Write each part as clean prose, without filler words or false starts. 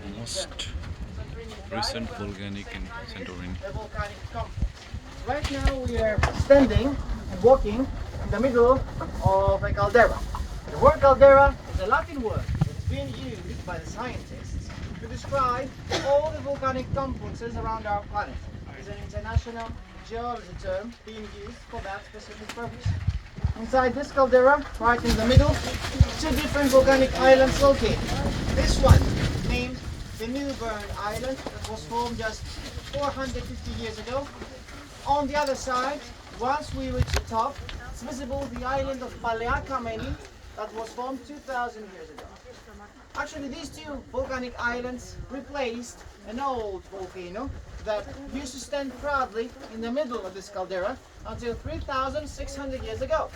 most recent volcanic in Santorini. The volcanic complex. Right now we are standing and walking in the middle of a caldera. The word caldera is a Latin word that is being used by the scientists to describe all the volcanic complexes around our planet. It's an international geology term being used for that specific purpose. Inside this caldera, right in the middle, two different volcanic islands located. This one, named the New Bern Island, that was formed just 450 years ago. On the other side, once we reach the top, it's visible the island of Nea Kameni, that was formed 2,000 years ago. Actually, these two volcanic islands replaced an old volcano that used to stand proudly in the middle of this caldera until 3,600 years ago.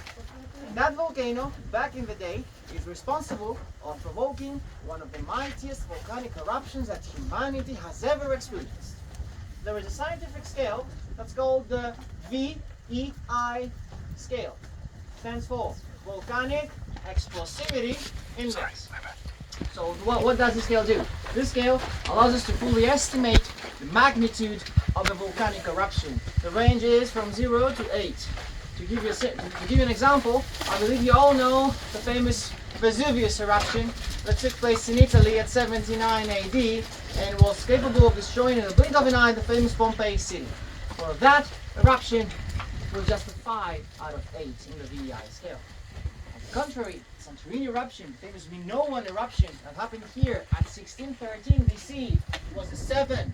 And that volcano, back in the day, is responsible for provoking one of the mightiest volcanic eruptions that humanity has ever experienced. There is a scientific scale that's called the VEI scale. Stands for Volcanic Explosivity Index. So what does this scale do? This scale allows us to fully estimate the magnitude of a volcanic eruption. The range is from 0 to 8. To give you an example, I believe you all know the famous Vesuvius eruption that took place in Italy at 79 AD and was capable of destroying in a blink of an eye the famous Pompeii city. For that eruption was just a 5 out of 8 in the VEI scale. On the contrary, Santorini eruption, the famous Minoan eruption that happened here at 1613 BC, was a 7.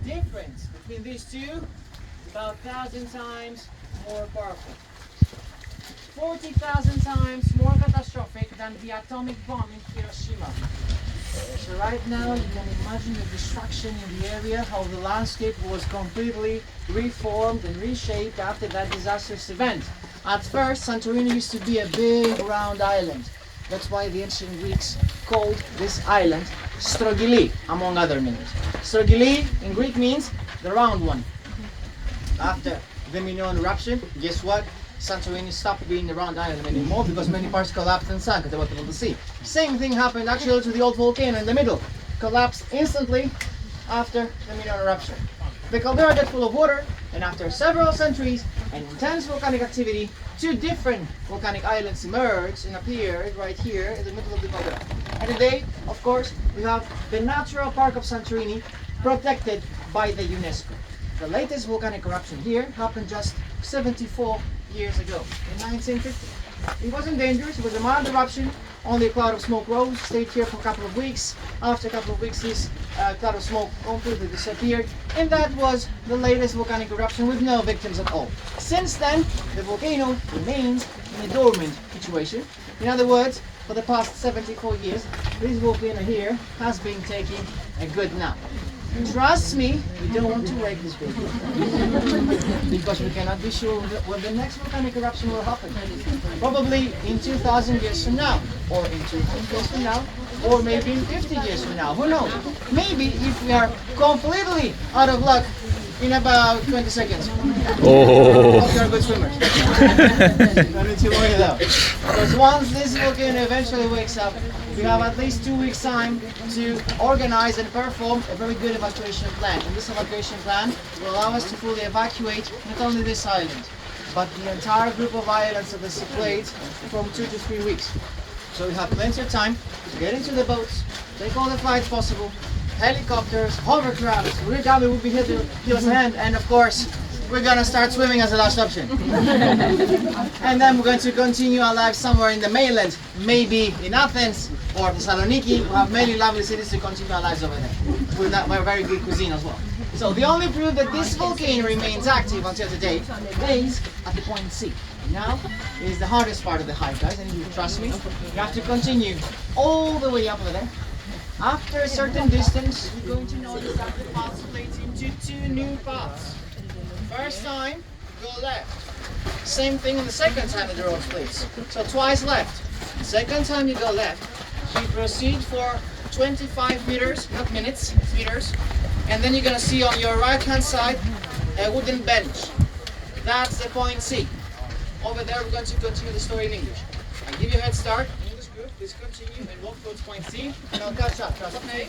The difference between these two is about 1,000 times more powerful. 40,000 times more catastrophic than the atomic bomb in Hiroshima. So right now you can imagine the destruction in the area, how the landscape was completely reformed and reshaped after that disastrous event. At first, Santorini used to be a big round island. That's why the ancient Greeks called this island Strogili, among other names. Strogili in Greek means the round one. After the Minoan eruption, guess what? Santorini stopped being the round island anymore because many parts collapsed and sank at the bottom of the sea. Same thing happened actually to the old volcano in the middle. Collapsed instantly after the Minoan eruption. The caldera got full of water, and after several centuries and intense volcanic activity, two different volcanic islands emerged and appeared right here in the middle of the caldera. And today, of course, we have the natural park of Santorini protected by the UNESCO. The latest volcanic eruption here happened just 74 years ago, in 1950. It wasn't dangerous, it was a mild eruption, only a cloud of smoke rose, stayed here for a couple of weeks. After a couple of weeks, this cloud of smoke completely disappeared, and that was the latest volcanic eruption with no victims at all. Since then, the volcano remains in a dormant situation. In other words, for the past 74 years, this volcano here has been taking a good nap. Trust me, we don't want to wake this baby because we cannot be sure when the next volcanic eruption will happen. Probably in 2,000 years from now, or in 200 years from now, or maybe in 50 years from now. Who knows? Maybe if we are completely out of luck in about 20 seconds. Oh. Hope you are good swimmers. Don't need to worry though. Because once this volcano eventually wakes up, we have at least 2 weeks time to organize and perform a very good evacuation plan. And this evacuation plan will allow us to fully evacuate not only this island, but the entire group of islands of the sea plate from 2 to 3 weeks. So we have plenty of time to get into the boats, take all the flights possible, helicopters, hovercrafts, origami will be here to give us a hand, and of course, we're gonna start swimming as a last option. And then we're going to continue our life somewhere in the mainland, maybe in Athens or Thessaloniki. We have many lovely cities to continue our lives over there, with that very good cuisine as well. So the only proof that this volcano remains active until today is at the point C. Now is the hardest part of the hike, guys, and you trust me, you have to continue all the way up over there. After a certain distance, you're going to notice that the path splits into two new paths. First time, go left. Same thing on the second time that the road splits. So twice left. Second time you go left, you proceed for 25 meters, not minutes, meters. And then you're going to see on your right hand side a wooden bench. That's the point C. Over there we're going to continue the story in English. I give you a head start. In this group, please continue and walk towards point C, and I'll catch up. Trust me.